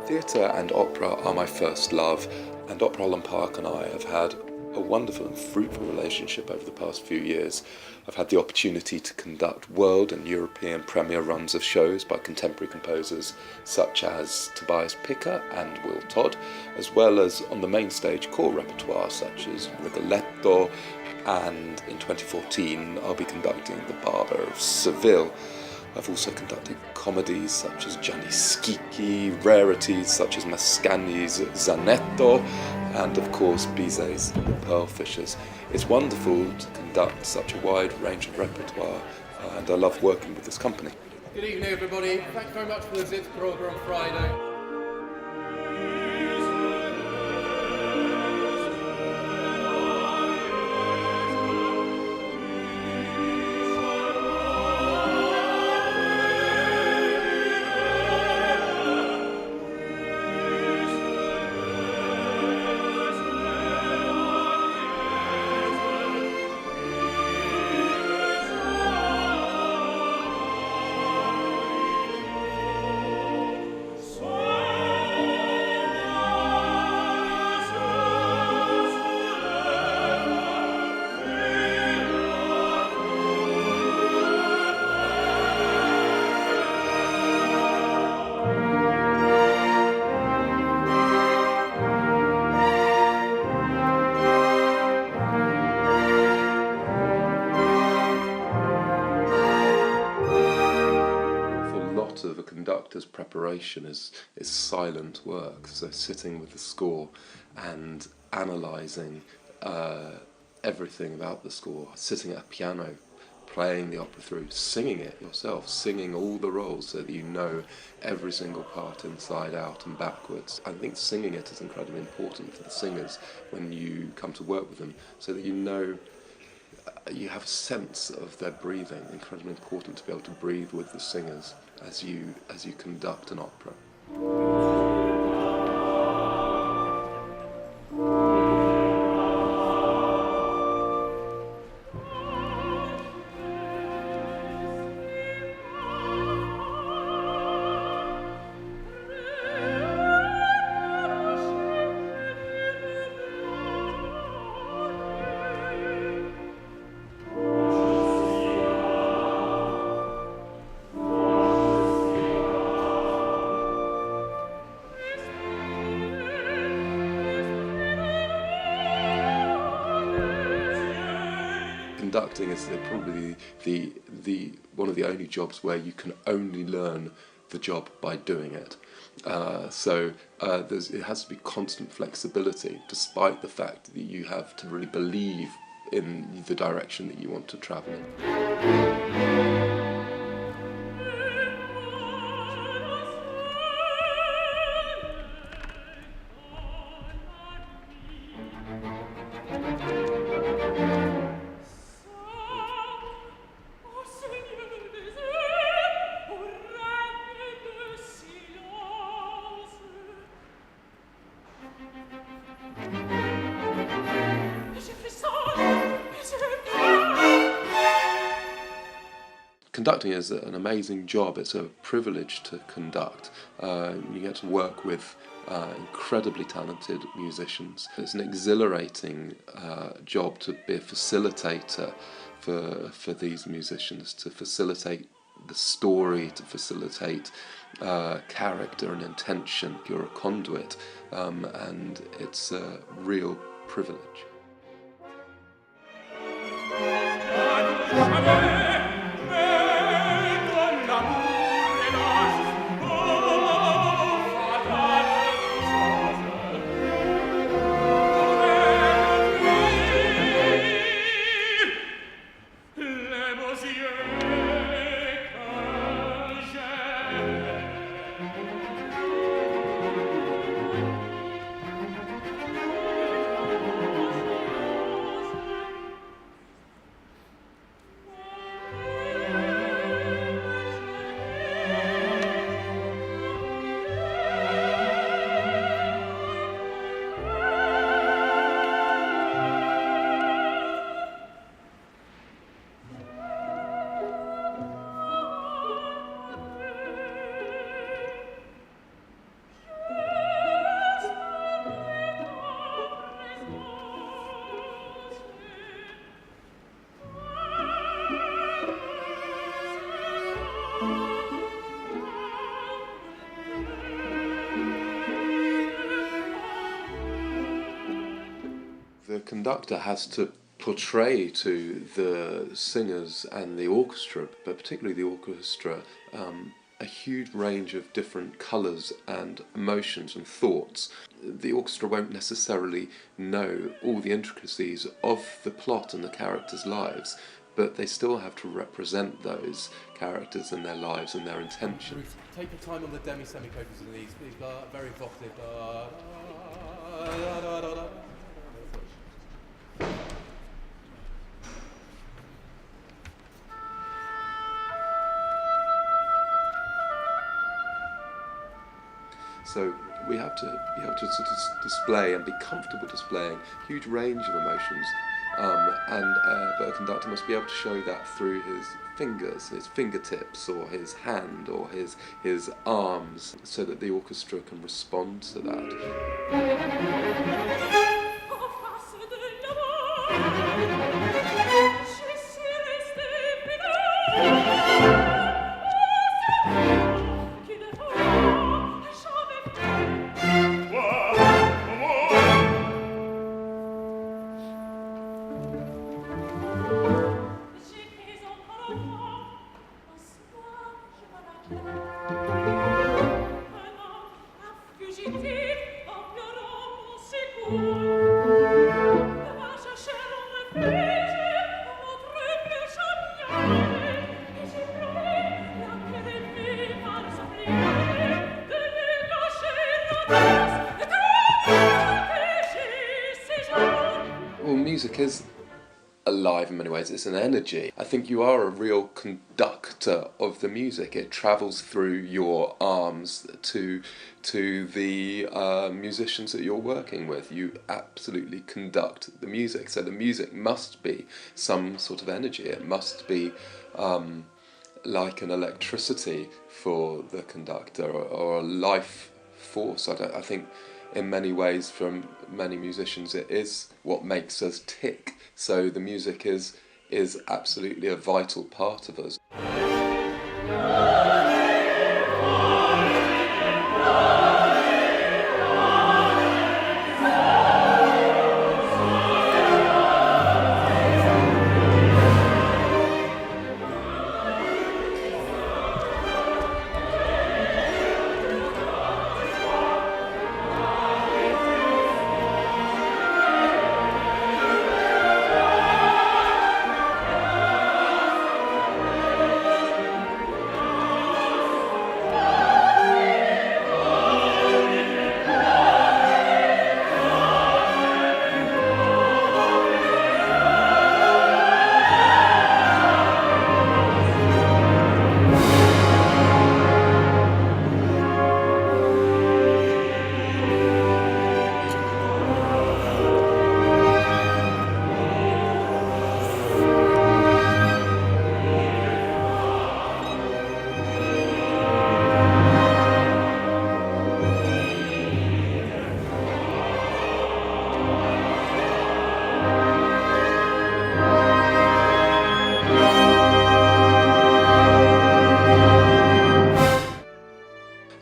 Theatre and opera are my first love, and Opera Holland Park and I have had a wonderful and fruitful relationship over the past few years. I've had the opportunity to conduct world and European premiere runs of shows by contemporary composers such as Tobias Picker and Will Todd, as well as on the main stage core repertoire such as Rigoletto, and in 2014 I'll be conducting The Barber of Seville. I've also conducted comedies such as Gianni Schicchi, rarities such as Mascagni's Zanetto, and of course Bizet's The Pearlfishers. It's wonderful to conduct such a wide range of repertoire, and I love working with this company. Good evening everybody, thanks very much for the Zitz programme Friday. Of a conductor's preparation is silent work, so sitting with the score and analysing everything about the score, sitting at a piano, playing the opera through, singing it yourself, singing all the roles so that you know every single part inside out and backwards. I think singing it is incredibly important for the singers when you come to work with them, so that you know you have a sense of their breathing. Incredibly important to be able to breathe with the singers as you conduct an opera. Conducting is probably the one of the only jobs where you can only learn the job by doing it. It has to be constant flexibility, despite the fact that you have to really believe in the direction that you want to travel in. Conducting is an amazing job. It's a privilege to conduct. You get to work with incredibly talented musicians. It's an exhilarating job to be a facilitator for these musicians, to facilitate the story, to facilitate character and intention. You're a conduit, and it's a real privilege. The conductor has to portray to the singers and the orchestra, but particularly the orchestra, a huge range of different colours and emotions and thoughts. The orchestra won't necessarily know all the intricacies of the plot and the characters' lives, but they still have to represent those characters and their lives and their intention. Bruce, take your time on the demi-semicolons in these very evocative. So you have to sort of display and be comfortable displaying a huge range of emotions, but a conductor must be able to show that through his fingers, his fingertips, or his hand, or his arms, so that the orchestra can respond to that. Well, music is alive in many ways. It's an energy. I think you are a real conductor of the music. It travels through your arms to the musicians that you're working with. You absolutely conduct the music. So the music must be some sort of energy. It must be like an electricity for the conductor, or a life force. I think in many ways, from many musicians, it is what makes us tick. So the music is absolutely a vital part of us.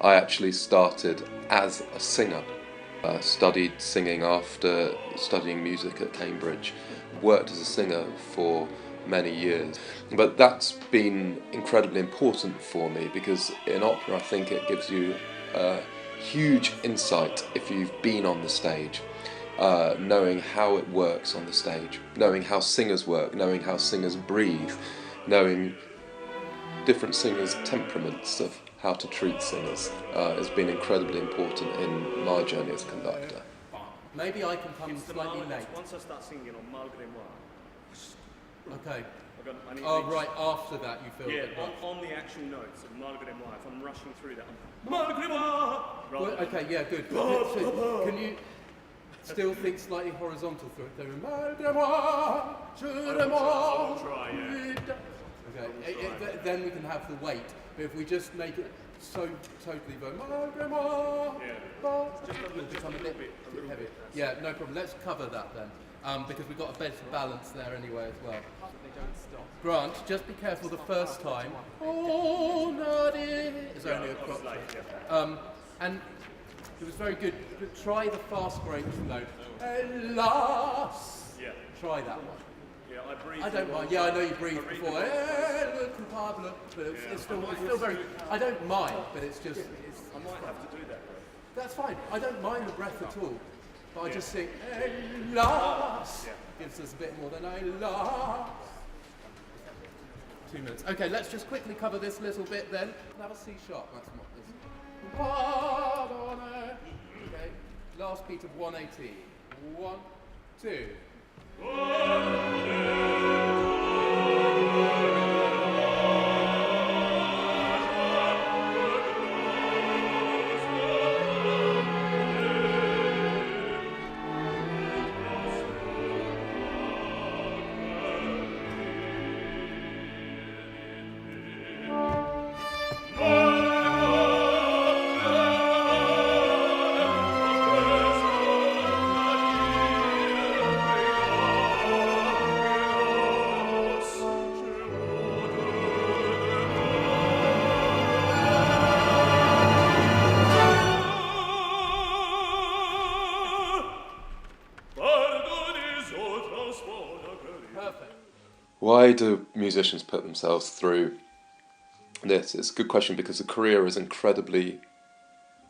I actually started as a singer. Studied singing after studying music at Cambridge. Worked as a singer for many years. But that's been incredibly important for me, because in opera I think it gives you a huge insight if you've been on the stage. Knowing how it works on the stage, knowing how singers work, knowing how singers breathe, knowing different singers' temperaments of how to treat singers has been incredibly important in my journey as a conductor. Maybe I can come slightly late. Once I start singing on Malgré Moi. Okay. Right, after that you feel Yeah, that. on the actual notes of Malgré Moi, if I'm rushing through that, I'm Malgré Moi! Well, okay, yeah, good. So, can you still think slightly horizontal through it? Malgré moi, je I will try, yeah. Okay, then we can have the weight. But if we just make it so totally malgré moi, it'll become a bit heavy. Yeah, no problem. Let's cover that then, because we've got a better balance there anyway as well. Grant, just be careful the first time. Oh, naughty is only a crotch. And It was very good. But try the fast break note. Alas. Yeah. Try that one. Yeah, I breathe. I don't mind. Yeah, I know you breathed before. But it's still very. I don't mind, but it's just. I might have to do that. That's fine. I don't mind the breath at all. But I just think, alas, gives us a bit more than alas. 2 minutes. Okay, let's just quickly cover this little bit then. Have a C sharp. That's what this. Pardonne. Okay. Last beat of 180. 1, 2. Why do musicians put themselves through this? It's a good question because the career is incredibly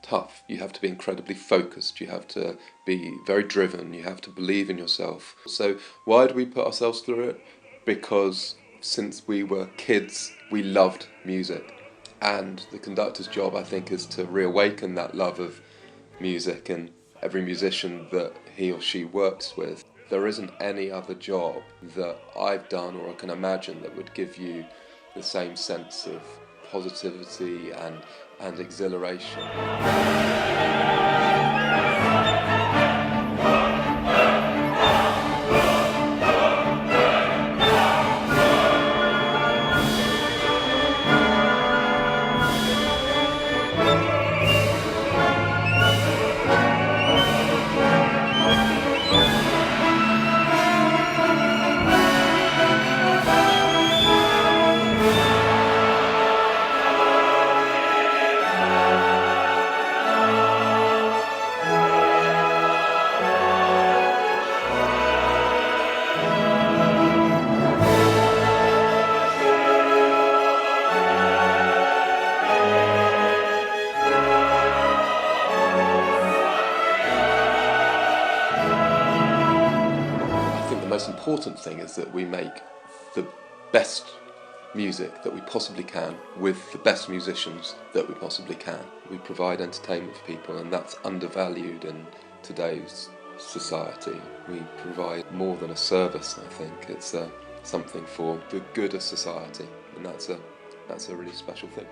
tough. You have to be incredibly focused, you have to be very driven, you have to believe in yourself. So why do we put ourselves through it? Because since we were kids, we loved music. And the conductor's job, I think, is to reawaken that love of music in every musician that he or she works with. There isn't any other job that I've done or I can imagine that would give you the same sense of positivity and exhilaration. The most important thing is that we make the best music that we possibly can with the best musicians that we possibly can. We provide entertainment for people, and that's undervalued in today's society. We provide more than a service, I think. It's something for the good of society, and that's a really special thing.